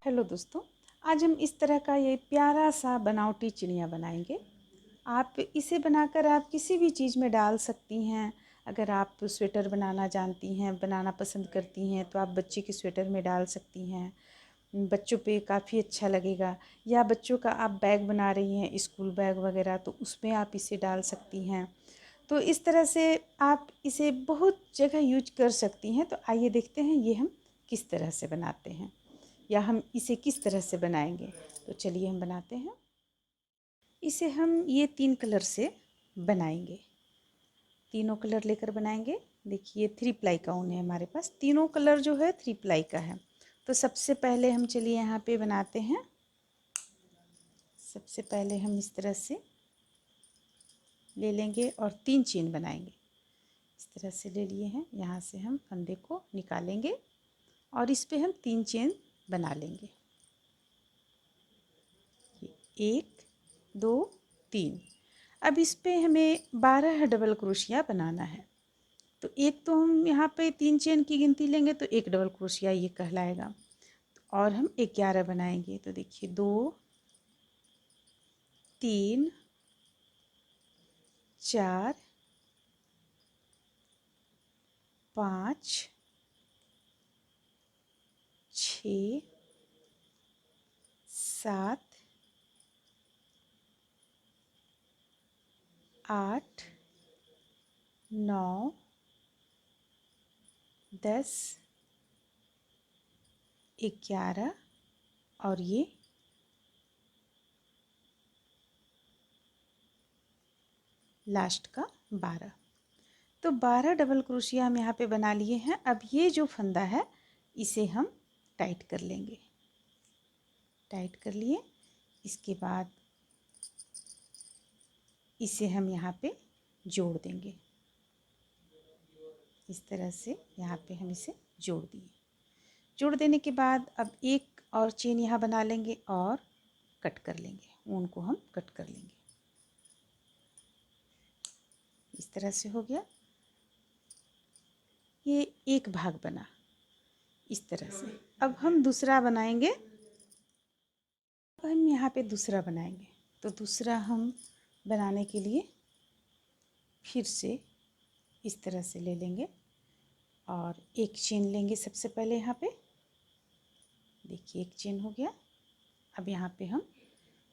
Hello दोस्तों, आज हम इस तरह का ये प्यारा सा बनावटी चिड़िया बनाएंगे। आप इसे बनाकर आप किसी भी चीज़ में डाल सकती हैं। अगर आप स्वेटर बनाना जानती हैं, बनाना पसंद करती हैं, तो आप बच्चे के स्वेटर में डाल सकती हैं। बच्चों पे काफ़ी अच्छा लगेगा। या बच्चों का आप बैग बना रही हैं, स्कूल बैग वगैरह, तो उसमें आप इसे डाल सकती हैं। तो इस तरह से आप इसे बहुत जगह यूज कर सकती हैं। तो आइए देखते हैं ये हम किस तरह से बनाते हैं, या हम इसे किस तरह से बनाएंगे। तो चलिए हम बनाते हैं। इसे हम ये 3 कलर से बनाएंगे। तीनों कलर लेकर बनाएंगे। देखिए 3 प्लाई का ऊन है हमारे पास। तीनों कलर जो है 3 प्लाई का है। तो सबसे पहले हम चलिए यहाँ पे बनाते हैं। सबसे पहले हम इस तरह से ले लेंगे और 3 चेन बनाएंगे। इस तरह से ले लिए हैं। यहाँ से हम फंदे को निकालेंगे और इस पे हम 3 चेन बना लेंगे। 1 2 3। अब इस पे हमें 12 डबल क्रोशिया बनाना है। तो एक तो हम यहाँ पे 3 चेन की गिनती लेंगे तो 1 डबल क्रोशिया ये कहलाएगा। और हम 11 बनाएंगे। तो देखिए 2 3 4 5 6 7 8 9 10 11 और ये लास्ट का 12। तो 12 डबल क्रोशिया हम यहाँ पे बना लिए हैं। अब ये जो फंदा है इसे हम टाइट कर लेंगे। टाइट कर लिए। इसके बाद इसे हम यहाँ पे जोड़ देंगे। इस तरह से यहाँ पे हम इसे जोड़ दिए। जोड़ देने के बाद अब एक और चेन यहाँ बना लेंगे और कट कर लेंगे। ऊन को हम कट कर लेंगे। इस तरह से हो गया। ये एक भाग बना इस तरह से। अब हम दूसरा बनाएंगे। अब हम यहाँ पे दूसरा बनाएंगे। तो दूसरा हम बनाने के लिए फिर से इस तरह से ले लेंगे और एक चेन लेंगे सबसे पहले यहाँ पे। देखिए एक चेन हो गया। अब यहाँ पे हम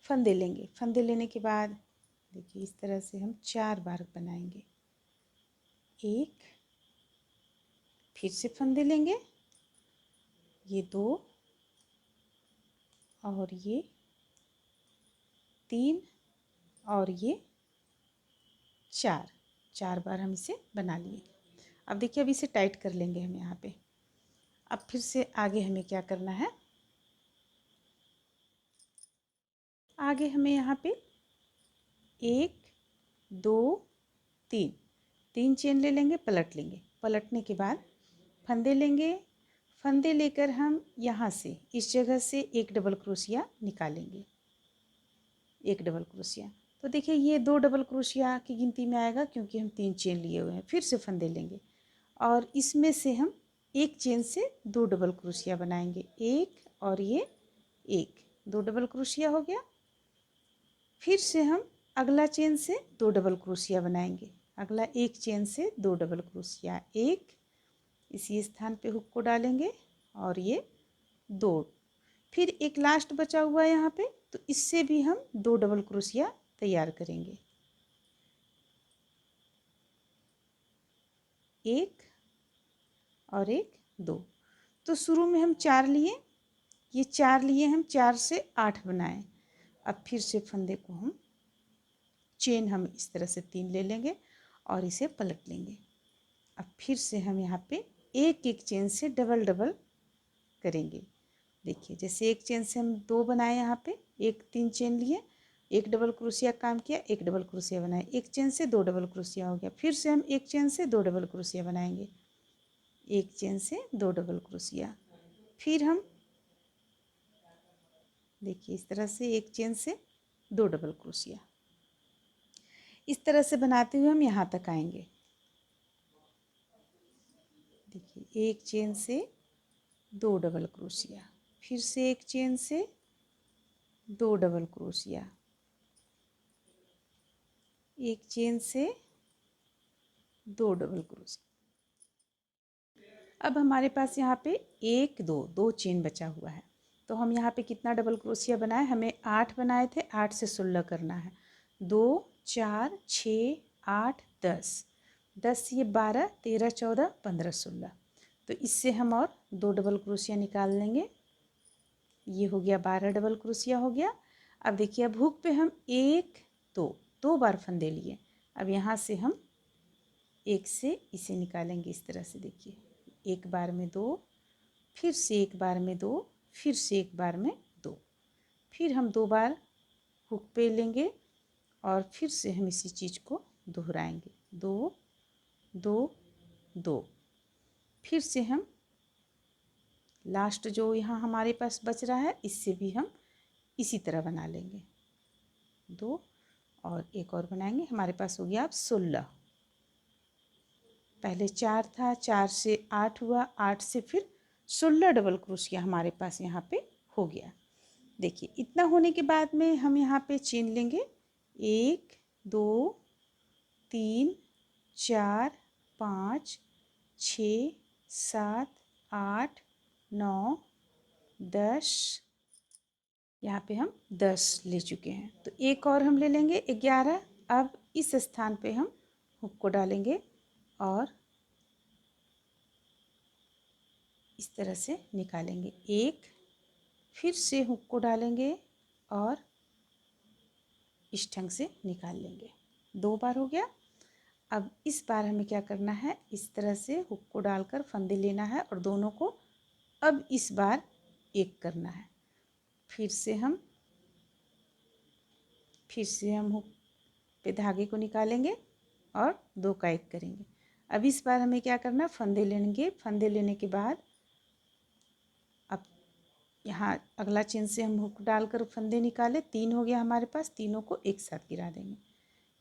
फंदे लेंगे। फंदे लेने के बाद देखिए इस तरह से हम 4 बार बनाएंगे। एक, फिर से फंदे लेंगे, ये 2 और ये 3 और ये 4 बार हम इसे बना लिए। अब देखिए अब इसे टाइट कर लेंगे हम यहाँ पे। अब फिर से आगे हमें क्या करना है, आगे हमें यहाँ पे 1 2 3 चेन ले लेंगे, पलट लेंगे। पलटने के बाद फंदे लेंगे। फंदे लेकर हम यहाँ से इस जगह से एक डबल क्रोशिया निकालेंगे। एक डबल क्रोशिया। तो देखिए ये 2 डबल क्रोशिया की गिनती में आएगा क्योंकि हम 3 चेन लिए हुए हैं। फिर से फंदे लेंगे और इसमें से हम एक चेन से 2 डबल क्रोशिया बनाएंगे। एक और ये एक, 2 डबल क्रोशिया हो गया। फिर से हम अगला चेन से 2 डबल क्रोशिया बनाएंगे। अगला एक चेन से 2 डबल क्रोशिया, एक, इसी स्थान पे हुक को डालेंगे और ये 2। फिर एक लास्ट बचा हुआ है यहाँ पे, तो इससे भी हम 2 डबल क्रोशिया तैयार करेंगे। एक और एक, 2। तो शुरू में हम 4 लिए, ये 4 लिए हम, 4 से 8 बनाए। अब फिर से फंदे को हम चेन हम इस तरह से 3 ले लेंगे और इसे पलट लेंगे। अब फिर से हम यहाँ पे एक एक चेन से डबल डबल करेंगे। देखिए जैसे एक चेन से हम 2 बनाए, यहाँ पे एक 3 चेन लिए, एक डबल क्रोशिया काम किया, एक डबल क्रोशिया बनाए, एक चेन से 2 डबल क्रोशिया हो गया। फिर से हम एक चेन से 2 डबल क्रोशिया बनाएंगे, एक चेन से 2 डबल क्रोशिया। फिर हम देखिए इस तरह से एक चेन से 2 डबल क्रोशिया। इस तरह से बनाते हुए हम यहाँ तक आएंगे। देखिए एक चेन से 2 डबल क्रोशिया, फिर से एक चेन से 2 डबल क्रोशिया, एक चेन से 2 डबल क्रोशिया। अब हमारे पास यहाँ पे 1 2 2 चेन बचा हुआ है, तो हम यहाँ पे कितना डबल क्रोशिया बनाए, हमें 8 बनाए थे, 8 से 16 करना है। 2 4 6 8 10, 10 ये 12 13 14 15 16, तो इससे हम और 2 डबल क्रोशिया निकाल लेंगे। ये हो गया 12 डबल क्रोशिया हो गया। अब देखिए अब हुक पे हम 1 2 2 बार फंदे लिए। अब यहाँ से हम एक से इसे निकालेंगे इस तरह से। देखिए एक बार में 2, फिर से एक बार में 2, फिर से एक बार में 2, फिर हम 2 बार हुक पे लेंगे और फिर से हम इसी चीज़ को दोहराएंगे। 2 2 2, फिर से हम लास्ट जो यहाँ हमारे पास बच रहा है इससे भी हम इसी तरह बना लेंगे। 2 और एक और बनाएंगे, हमारे पास हो गया अब 16। पहले 4 था, 4 से 8 हुआ, 8 से फिर 16 डबल क्रोशिया हमारे पास यहाँ पे हो गया। देखिए इतना होने के बाद में हम यहाँ पे चेन लेंगे 1 2 3 4 5 6 7 8 9 10, यहाँ पे हम 10 ले चुके हैं, तो एक और हम ले लेंगे 11। अब इस स्थान पे हम हुक को डालेंगे और इस तरह से निकालेंगे। एक, फिर से हुक को डालेंगे और इस ढंग से निकाल लेंगे। 2 बार हो गया। अब इस बार हमें क्या करना है, इस तरह से हुक को डालकर फंदे लेना है और दोनों को अब इस बार एक करना है। फिर से हम हुक पे धागे को निकालेंगे और 2 का 1 करेंगे। अब इस बार हमें क्या करना है, फंदे लेंगे। फंदे लेने के बाद अब यहाँ अगला चेन से हम हुक डालकर फंदे निकाले, 3 हो गया हमारे पास, तीनों को एक साथ गिरा देंगे।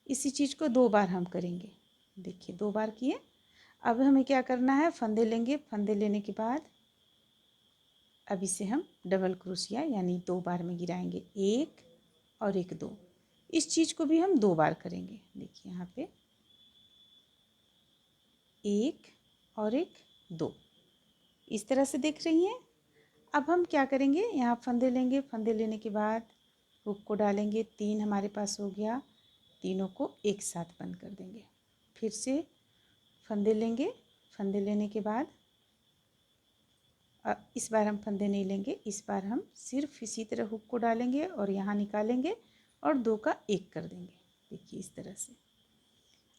इसी चीज़ को 2 बार हम करेंगे। देखिए 2 बार किए। अब हमें क्या करना है, फंदे लेंगे। फंदे लेने के बाद अब इसे हम डबल क्रोशिया यानी 2 बार में गिराएंगे, 1 और 1 2। इस चीज़ को भी हम 2 बार करेंगे। देखिए यहाँ पे 1 और 1 2, इस तरह से देख रही हैं। अब हम क्या करेंगे, यहाँ फंदे लेंगे। फंदे लेने के बाद हुक को डालेंगे, 3 हमारे पास हो गया, तीनों को एक साथ बंद कर देंगे। फिर से फंदे लेंगे। फंदे लेने के बाद इस बार हम फंदे नहीं लेंगे, इस बार हम सिर्फ इसी तरह हुक को डालेंगे और यहाँ निकालेंगे और 2 का 1 कर देंगे। देखिए इस तरह से।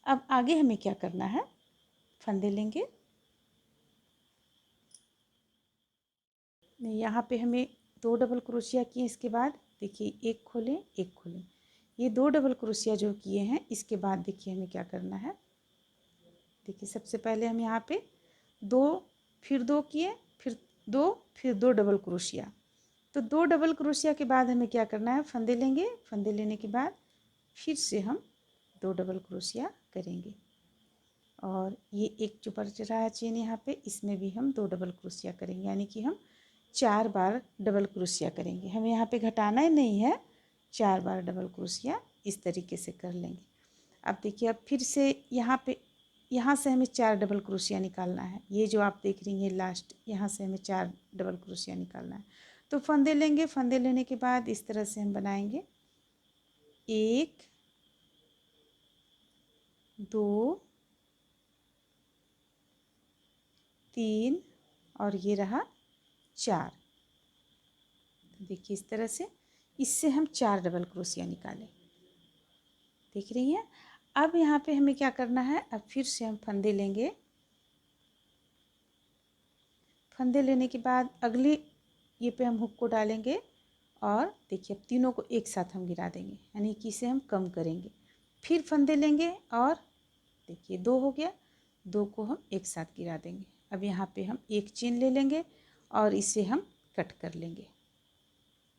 अब आगे हमें क्या करना है, फंदे लेंगे। यहाँ पे हमें 2 डबल क्रोशिया किए, इसके बाद देखिए एक खोलें एक खोलें। ये 2 डबल क्रोशिया जो किए हैं, इसके बाद देखिए हमें क्या करना है। देखिए सबसे पहले हम यहाँ पे 2 फिर 2 किए, फिर 2 फिर 2 डबल क्रोशिया। तो 2 डबल क्रोशिया के बाद हमें क्या करना है, फंदे लेंगे। फंदे लेने के बाद फिर से हम 2 डबल क्रोशिया करेंगे और ये एक जो बच रहा है चेन यहाँ पे, इसमें भी हम 2 डबल क्रोशिया करेंगे, यानी कि हम 4 बार डबल क्रोशिया करेंगे। हमें यहाँ पे घटाना ही नहीं है, 4 बार डबल क्रोशिया इस तरीके से कर लेंगे। अब देखिए अब फिर से यहाँ से हमें 4 डबल क्रोशिया निकालना है। ये जो आप देख रही हैं लास्ट, यहाँ से हमें 4 डबल क्रोशिया निकालना है। तो फंदे लेंगे। फंदे लेने के बाद इस तरह से हम बनाएंगे, 1 2 3 और ये रहा 4। देखिए इस तरह से, इससे हम 4 डबल क्रोशिया निकालें। देख रही हैं। अब यहाँ पे हमें क्या करना है, अब फिर से हम फंदे लेंगे। फंदे लेने के बाद अगले ये पे हम हुक को डालेंगे और देखिए अब तीनों को एक साथ हम गिरा देंगे, यानी कि इसे हम कम करेंगे। फिर फंदे लेंगे और देखिए 2 हो गया, 2 को हम एक साथ गिरा देंगे। अब यहाँ पे हम एक चेन ले लेंगे और इसे हम कट कर लेंगे,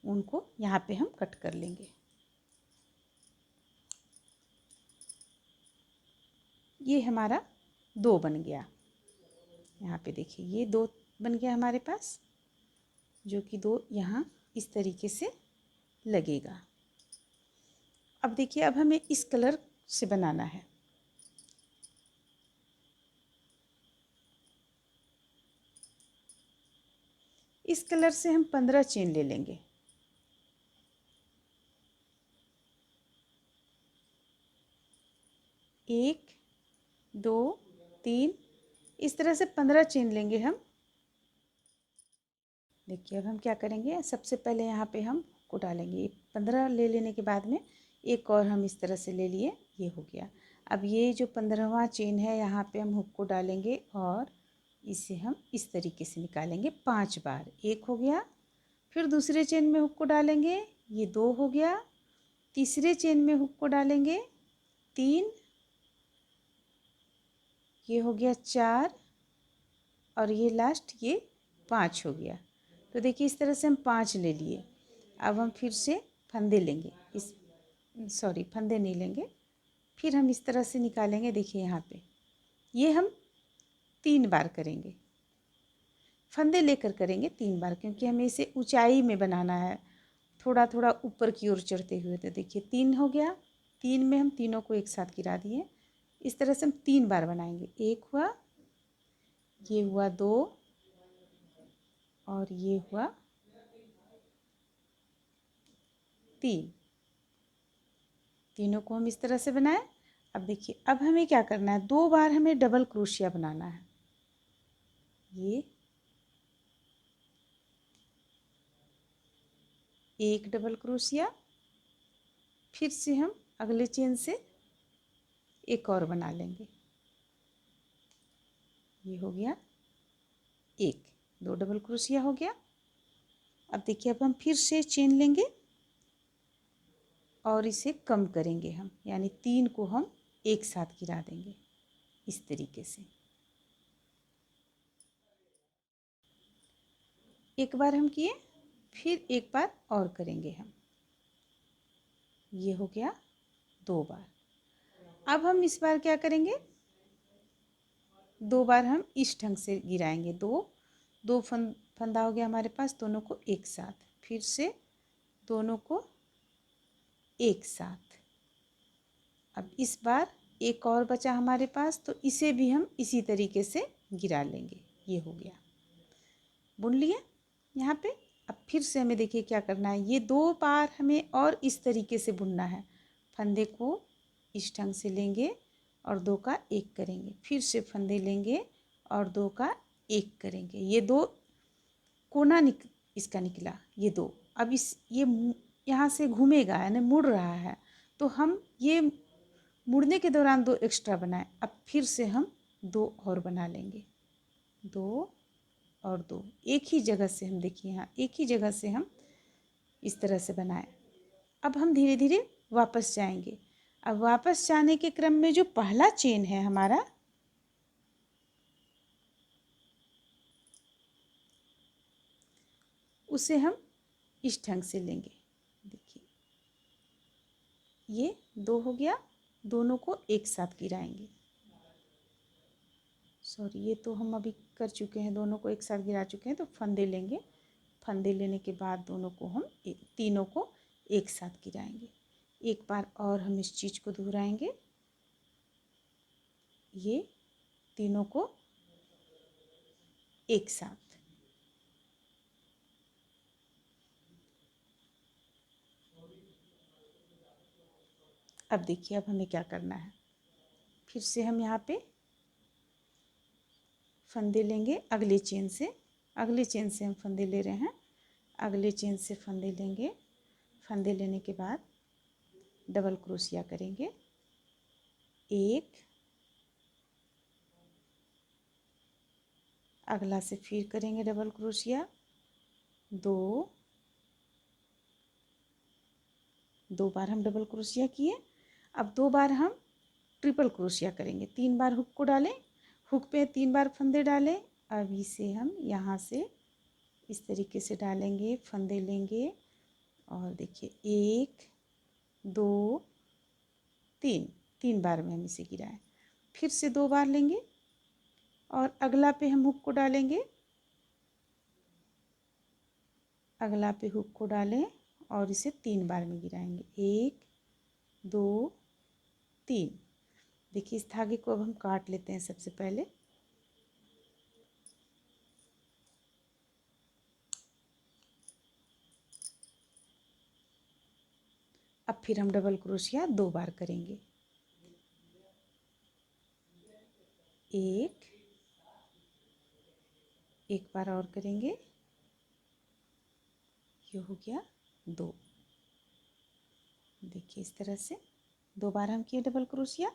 उनको यहाँ पे हम कट कर लेंगे। ये हमारा 2 बन गया। यहाँ पे देखिए ये 2 बन गया हमारे पास। जो कि 2 यहाँ इस तरीके से लगेगा। अब देखिए, अब हमें इस कलर से बनाना है। इस कलर से हम 15 चेन ले लेंगे। एक, दो, तीन, इस तरह से 15 चेन लेंगे हम। देखिए, अब हम क्या करेंगे, सबसे पहले यहाँ पे हम को डालेंगे। 15 ले लेने के बाद में एक और हम इस तरह से ले लिए, ये हो गया। अब ये जो 15वां चेन है, यहाँ पे हम हुक को डालेंगे और इसे हम इस तरीके से निकालेंगे 5 बार। एक हो गया। फिर दूसरे चेन में हुक को डालेंगे, ये 2 हो गया। तीसरे चेन में हुक को डालेंगे, 3, ये हो गया 4, और ये लास्ट ये 5 हो गया। तो देखिए, इस तरह से हम 5 ले लिए। अब हम फिर से फंदे लेंगे, फंदे नहीं लेंगे। फिर हम इस तरह से निकालेंगे। देखिए यहाँ पे ये हम 3 बार करेंगे, फंदे लेकर करेंगे 3 बार, क्योंकि हमें इसे ऊंचाई में बनाना है, थोड़ा थोड़ा ऊपर की ओर चढ़ते हुए। तो देखिए 3 हो गया। 3 में हम तीनों को एक साथ गिरा दिए। इस तरह से हम 3 बार बनाएंगे। एक हुआ, ये हुआ 2, और ये हुआ 3। तीनों को हम इस तरह से बनाए। अब देखिए, अब हमें क्या करना है, 2 बार हमें डबल क्रोशिया बनाना है। ये एक डबल क्रोशिया, फिर से हम अगले चेन से एक और बना लेंगे। ये हो गया एक, 2 डबल क्रोशिया हो गया। अब देखिए, अब हम फिर से चेन लेंगे और इसे कम करेंगे हम, यानी 3 को हम एक साथ गिरा देंगे इस तरीके से। एक बार हम किए, फिर एक बार और करेंगे हम। ये हो गया 2 बार। अब हम इस बार क्या करेंगे, 2 बार हम इस ढंग से गिराएंगे। दो फंदा हो गया हमारे पास, दोनों को एक साथ, फिर से दोनों को एक साथ। अब इस बार एक और बचा हमारे पास, तो इसे भी हम इसी तरीके से गिरा लेंगे। ये हो गया, बुन लिए यहाँ पे। अब फिर से हमें देखिए क्या करना है, ये 2 बार हमें और इस तरीके से बुनना है। फंदे को इस ढंग से लेंगे और 2 का एक करेंगे, फिर से फंदे लेंगे और 2 का एक करेंगे। ये 2 कोना इसका निकला, ये 2। अब ये यहाँ से घूमेगा, यानी मुड़ रहा है, तो हम ये मुड़ने के दौरान 2 एक्स्ट्रा बनाए। अब फिर से हम 2 और बना लेंगे, 2 और 2, एक ही जगह से हम, देखिए यहाँ एक ही जगह से हम इस तरह से बनाए। अब हम धीरे धीरे वापस जाएंगे। अब वापस जाने के क्रम में जो पहला चेन है हमारा, उसे हम इस ढंग से लेंगे। देखिए ये 2 हो गया, दोनों को एक साथ गिराएंगे। सॉरी, ये तो हम अभी कर चुके हैं, दोनों को एक साथ गिरा चुके हैं। तो फंदे लेंगे, फंदे लेने के बाद दोनों को हम तीनों को एक साथ गिराएंगे। एक बार और हम इस चीज़ को दोहराएंगे। ये तीनों को एक साथ। अब देखिए, अब हमें क्या करना है, फिर से हम यहाँ पे फंदे लेंगे अगले चेन से। अगले चेन से हम फंदे ले रहे हैं, अगले चेन से फंदे लेंगे। फंदे लेने के बाद डबल क्रोशिया करेंगे, एक, अगला से फिर करेंगे डबल क्रोशिया, 2, 2 बार हम डबल क्रोशिया किए। अब 2 बार हम ट्रिपल क्रोशिया करेंगे। 3 बार हुक को डालें, हुक पे 3 बार फंदे डालें। अब इसे हम यहाँ से इस तरीके से डालेंगे, फंदे लेंगे और देखिए 1, 2, 3, 3 बार में हम इसे गिराएं। फिर से 2 बार लेंगे और अगला पे हम हुक को डालेंगे, अगला पे हुक को डालें और इसे 3 बार में गिराएंगे। 1 2 3। देखिए इस धागे को अब हम काट लेते हैं सबसे पहले। अब फिर हम डबल क्रोशिया 2 बार करेंगे। एक बार और करेंगे, ये हो गया 2। देखिए इस तरह से 2 बार हम किए डबल क्रोशिया।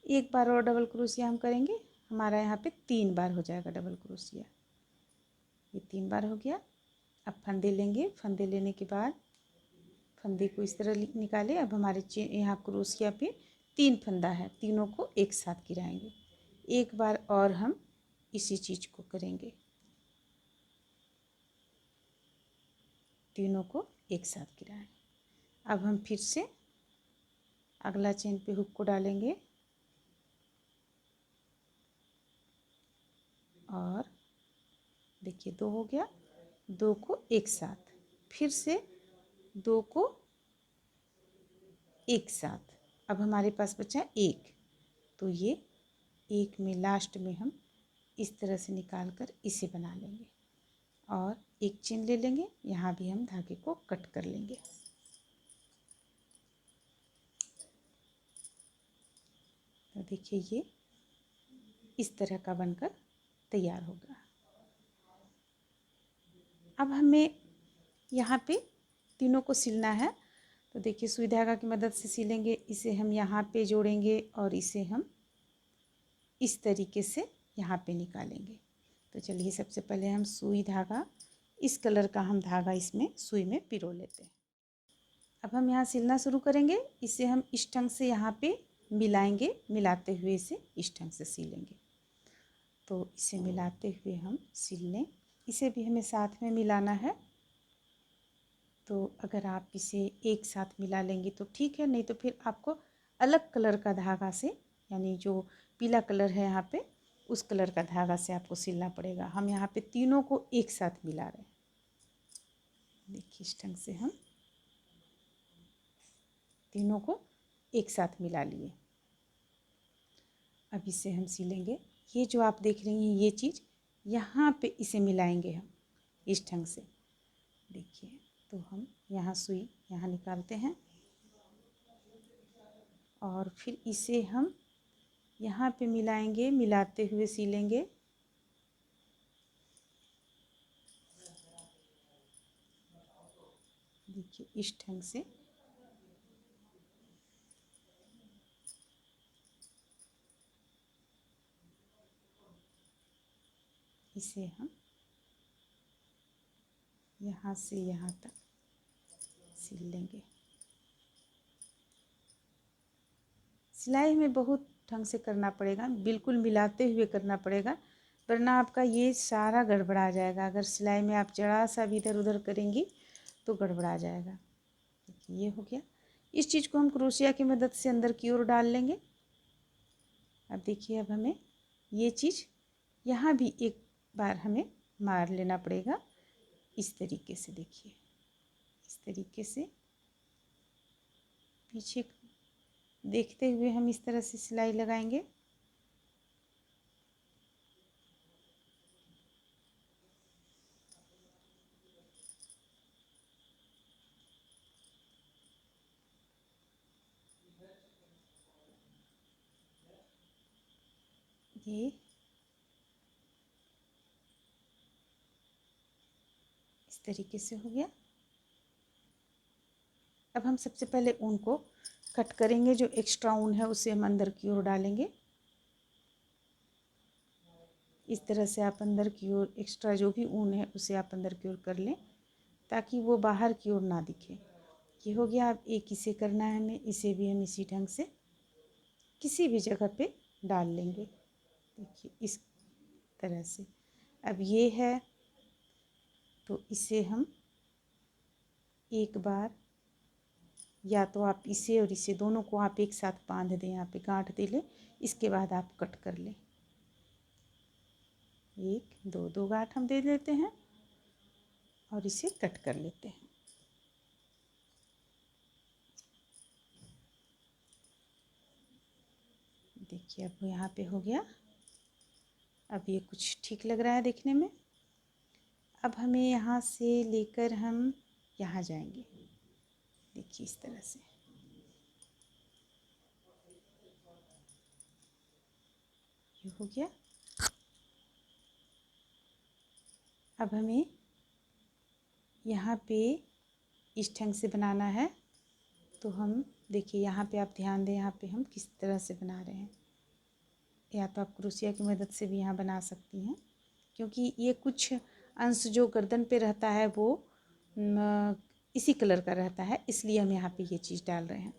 एक बार और डबल क्रोशिया हम करेंगे, हमारा यहाँ पे 3 बार हो जाएगा डबल क्रोशिया। ये 3 बार हो गया। अब फंदे लेंगे, फंदे लेने के बाद फंदे को इस तरह निकाले। अब हमारे यहाँ क्रोशिया पे 3 फंदा है, तीनों को एक साथ गिराएंगे। एक बार और हम इसी चीज़ को करेंगे, तीनों को एक साथ गिराएं। अब हम फिर से अगला चेन पे हुक को डालेंगे और देखिए 2 हो गया। 2 को एक साथ, फिर से 2 को एक साथ। अब हमारे पास बचा 1, तो ये 1 में लास्ट में हम इस तरह से निकाल कर इसे बना लेंगे और एक चेन ले लेंगे। यहाँ भी हम धागे को कट कर लेंगे। तो देखिए ये इस तरह का बनकर तैयार होगा। अब हमें यहाँ पे तीनों को सिलना है। तो देखिए सुई धागा की मदद से सिलेंगे। इसे हम यहाँ पे जोड़ेंगे और इसे हम इस तरीके से यहाँ पे निकालेंगे। तो चलिए सबसे पहले हम सुई धागा, इस कलर का हम धागा इसमें सुई में पिरो लेते हैं। अब हम यहाँ सिलना शुरू करेंगे। इसे हम इस ढंग से यहाँ पे मिलाएंगे, मिलाते हुए इसे इस ढंग से सिलेंगे। तो इसे मिलाते हुए हम सिल लें। इसे भी हमें साथ में मिलाना है। तो अगर आप इसे एक साथ मिला लेंगे तो ठीक है, नहीं तो फिर आपको अलग कलर का धागा से, यानी जो पीला कलर है यहाँ पे, उस कलर का धागा से आपको सिलना पड़ेगा। हम यहाँ पे तीनों को एक साथ मिला रहे हैं। देखिए इस ढंग से हम तीनों को एक साथ मिला लिए। अब इसे हम सिलेंगे। ये जो आप देख रही हैं ये चीज़, यहाँ पे इसे मिलाएंगे हम इस ढंग से। देखिए तो हम यहाँ सुई यहाँ निकालते हैं और फिर इसे हम यहाँ पे मिलाएंगे, मिलाते हुए सिलेंगे। देखिए इस ढंग से इसे हम यहाँ से यहाँ तक सिल लेंगे। सिलाई में बहुत ढंग से करना पड़ेगा, बिल्कुल मिलाते हुए करना पड़ेगा, वरना आपका ये सारा गड़बड़ा जाएगा। अगर सिलाई में आप जरा सा भी इधर उधर करेंगी तो गड़बड़ा जाएगा। देखिए ये हो गया। इस चीज़ को हम क्रोशिया की मदद से अंदर की ओर डाल लेंगे। अब देखिए अब हमें ये चीज़ यहाँ भी एक बार हमें मार लेना पड़ेगा इस तरीके से। देखिए इस तरीके से पीछे देखते हुए हम इस तरह से सिलाई लगाएंगे। ये इस तरीके से हो गया। अब हम सबसे पहले ऊन को कट करेंगे। जो एक्स्ट्रा ऊन है उसे हम अंदर की ओर डालेंगे। इस तरह से आप अंदर की ओर एक्स्ट्रा जो भी ऊन है उसे आप अंदर की ओर कर लें, ताकि वो बाहर की ओर ना दिखे। ये हो गया। अब एक इसे करना है हमें, इसे भी हम इसी ढंग से किसी भी जगह पे डाल लेंगे। देखिए इस तरह से। अब ये है तो इसे हम एक बार या तो आप इसे और इसे दोनों को आप एक साथ बांध दें, यहाँ पे गांठ दे लें, इसके बाद आप कट कर लें। एक दो दो गांठ हम दे देते हैं और इसे कट कर लेते हैं। देखिए अब यहाँ पे हो गया। अब ये कुछ ठीक लग रहा है देखने में। अब हमें यहाँ से लेकर हम यहाँ जाएंगे। देखिए इस तरह से ये हो गया। अब हमें यहाँ पे इस ढंग से बनाना है, तो हम देखिए यहाँ पे आप ध्यान दें, यहाँ पे हम किस तरह से बना रहे हैं। या तो आप क्रोशिया की मदद से भी यहाँ बना सकती हैं, क्योंकि ये कुछ अंश जो गर्दन पे रहता है वो इसी कलर का रहता है, इसलिए हम यहाँ पे ये चीज़ डाल रहे हैं।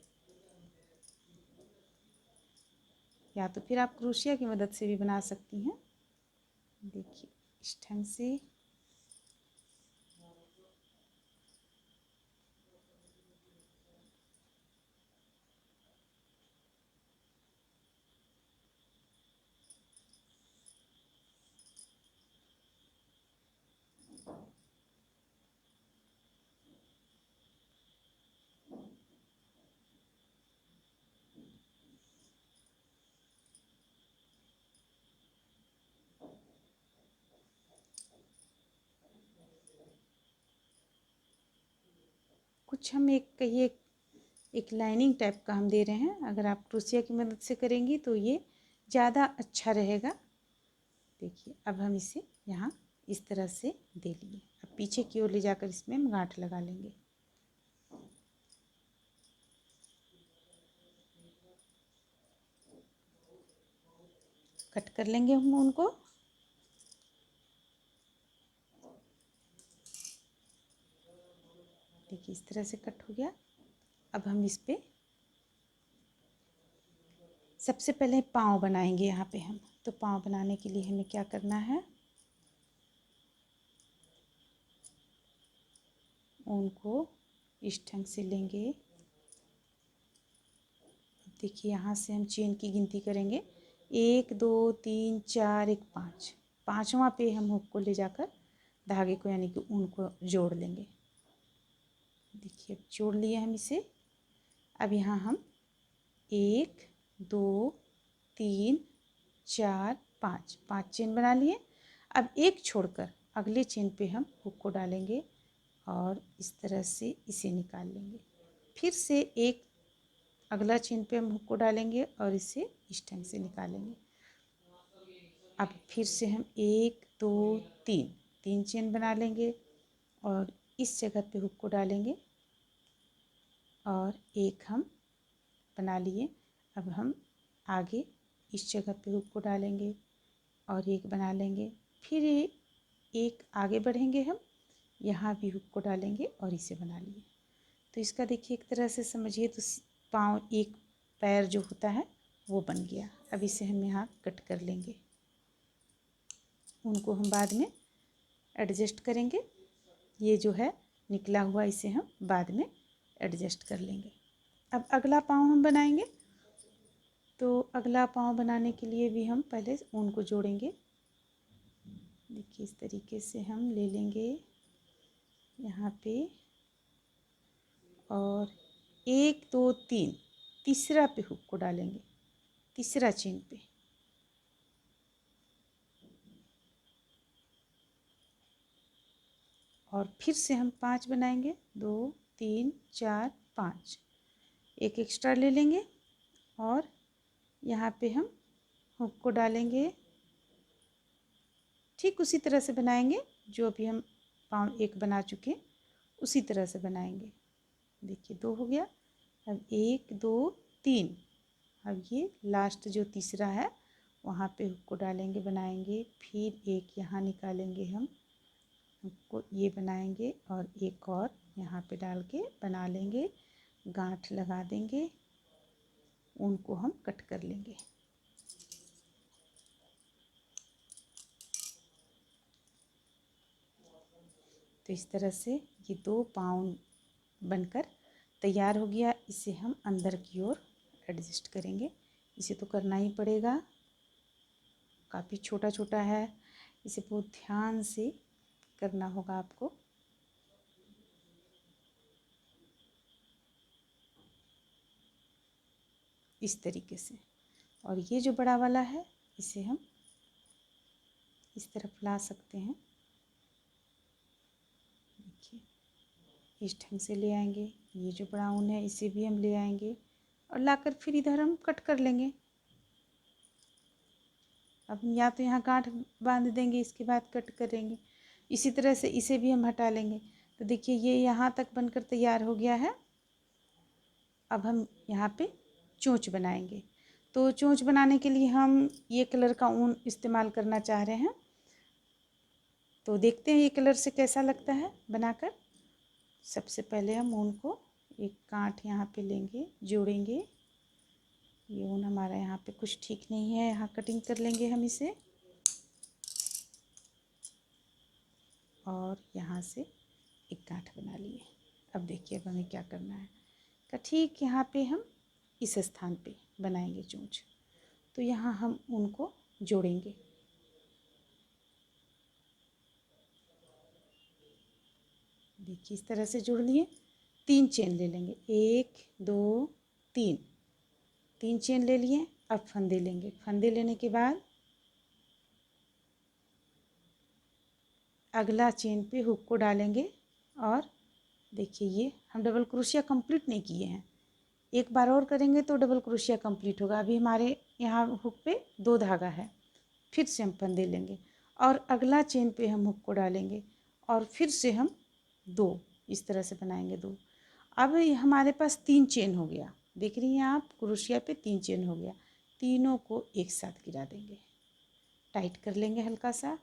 या तो फिर आप क्रोशिया की मदद से भी बना सकती हैं। देखिए इस ढंग से। कुछ हम एक कहिए एक लाइनिंग टाइप का हम दे रहे हैं। अगर आप क्रोशिया की मदद से करेंगी तो ये ज़्यादा अच्छा रहेगा। देखिए अब हम इसे यहाँ इस तरह से दे लिए। अब पीछे की ओर ले जाकर इसमें हम गांठ लगा लेंगे। कट कर लेंगे हम उनको। देखिए इस तरह से कट हो गया। अब हम इस पे सबसे पहले पाँव बनाएंगे यहाँ पे हम। तो पाँव बनाने के लिए हमें क्या करना है, उनको इस ढंग से लेंगे। देखिए यहाँ से हम चेन की गिनती करेंगे, 1 2 3 4 1 5। पाँचवा पे हम हुक को ले जाकर धागे को यानी कि ऊन को जोड़ लेंगे। देखिए अब जोड़ लिए हम इसे। अब यहाँ हम 1 2 3 4 5 5 चेन बना लिए। अब एक छोड़कर अगले चेन पे हम हुक को डालेंगे और इस तरह से इसे निकाल लेंगे। फिर से एक अगला चेन पे हम हुक को डालेंगे और इसे इस ढंग से निकालेंगे। अब फिर से हम 1 2 3 चेन बना लेंगे और इस जगह पे हुक को डालेंगे और एक हम बना लिए। अब हम आगे इस जगह पे हुक को डालेंगे और एक बना लेंगे। फिर एक आगे बढ़ेंगे, हम यहाँ भी हुक को डालेंगे और इसे बना लिए। तो इसका देखिए एक तरह से समझिए तो पाँव एक पैर जो होता है वो बन गया। अब इसे हम यहाँ कट कर लेंगे। उनको हम बाद में एडजस्ट करेंगे। ये जो है निकला हुआ इसे हम बाद में एडजस्ट कर लेंगे। अब अगला पाँव हम बनाएंगे। तो अगला पाँव बनाने के लिए भी हम पहले ऊन को जोड़ेंगे। देखिए इस तरीके से हम ले लेंगे यहाँ पे और 1 2 3 तीसरा पे हुक को डालेंगे, तीसरा चेन पे। और फिर से हम 5 बनाएंगे, 2 3 4 5। एक एक्स्ट्रा ले लेंगे और यहाँ पे हम हुक को डालेंगे। ठीक उसी तरह से बनाएंगे जो अभी हम पाँव एक बना चुके, उसी तरह से बनाएंगे। देखिए 2 हो गया। अब 1 2 3। अब ये लास्ट जो तीसरा है वहाँ पे हुक को डालेंगे, बनाएंगे। फिर एक यहाँ निकालेंगे, हम हुक को ये बनाएंगे और एक और यहाँ पे डाल के बना लेंगे, गांठ लगा देंगे, उनको हम कट कर लेंगे। तो इस तरह से ये 2 पाँव बनकर तैयार हो गया। इसे हम अंदर की ओर एडजस्ट करेंगे। इसे तो करना ही पड़ेगा, काफ़ी छोटा छोटा है, इसे बहुत ध्यान से करना होगा आपको। इस तरीके से। और ये जो बड़ा वाला है इसे हम इस तरफ ला सकते हैं। देखिए इस ढंग से ले आएंगे। ये जो ब्राउन है इसे भी हम ले आएंगे और लाकर फिर इधर हम कट कर लेंगे। अब हम या तो यहाँ गांठ बांध देंगे, इसके बाद कट करेंगे। इसी तरह से इसे भी हम हटा लेंगे। तो देखिए ये यहाँ तक बनकर तैयार हो गया है। अब हम यहाँ पे चोंच बनाएंगे। तो चोंच बनाने के लिए हम ये कलर का ऊन इस्तेमाल करना चाह रहे हैं। तो देखते हैं ये कलर से कैसा लगता है बनाकर। सबसे पहले हम ऊन को एक गांठ यहाँ पे लेंगे, जोड़ेंगे। ये ऊन हमारा यहाँ पे कुछ ठीक नहीं है, यहाँ कटिंग कर लेंगे हम इसे। और यहाँ से एक गांठ बना लिए। अब देखिए अब हमें क्या करना है। तो ठीक यहाँ पे हम इस स्थान पे बनाएंगे चोंच। तो यहाँ हम उनको जोड़ेंगे। देखिए इस तरह से जोड़ लिए। 3 चेन ले लेंगे, 1 2 3, 3 चेन ले लिए। अब फंदे लेंगे। फंदे लेने के बाद अगला चेन पे हुक को डालेंगे। और देखिए ये हम डबल क्रोशिया कंप्लीट नहीं किए हैं, एक बार और करेंगे तो डबल क्रोशिया कंप्लीट होगा। अभी हमारे यहाँ हुक पे 2 धागा है। फिर से हम फंदे लेंगे और अगला चेन पे हम हुक को डालेंगे और फिर से हम 2 इस तरह से बनाएंगे 2। अब हमारे पास 3 चेन हो गया। देख रही हैं आप, क्रोशिया पे 3 चेन हो गया। तीनों को एक साथ गिरा देंगे, टाइट कर लेंगे हल्का सा।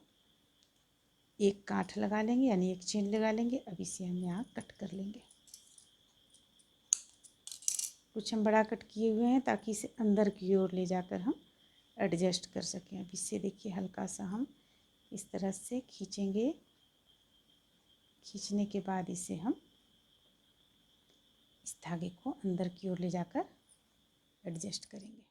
एक गांठ लगा लेंगे यानी एक चेन लगा लेंगे। अब इसे हम यहाँ कट कर लेंगे। कुछ हम बड़ा कट किए हुए हैं ताकि इसे अंदर की ओर ले जाकर हम एडजस्ट कर सकें। अब इससे देखिए हल्का सा हम इस तरह से खींचेंगे। खींचने के बाद इसे हम इस धागे को अंदर की ओर ले जाकर एडजस्ट करेंगे।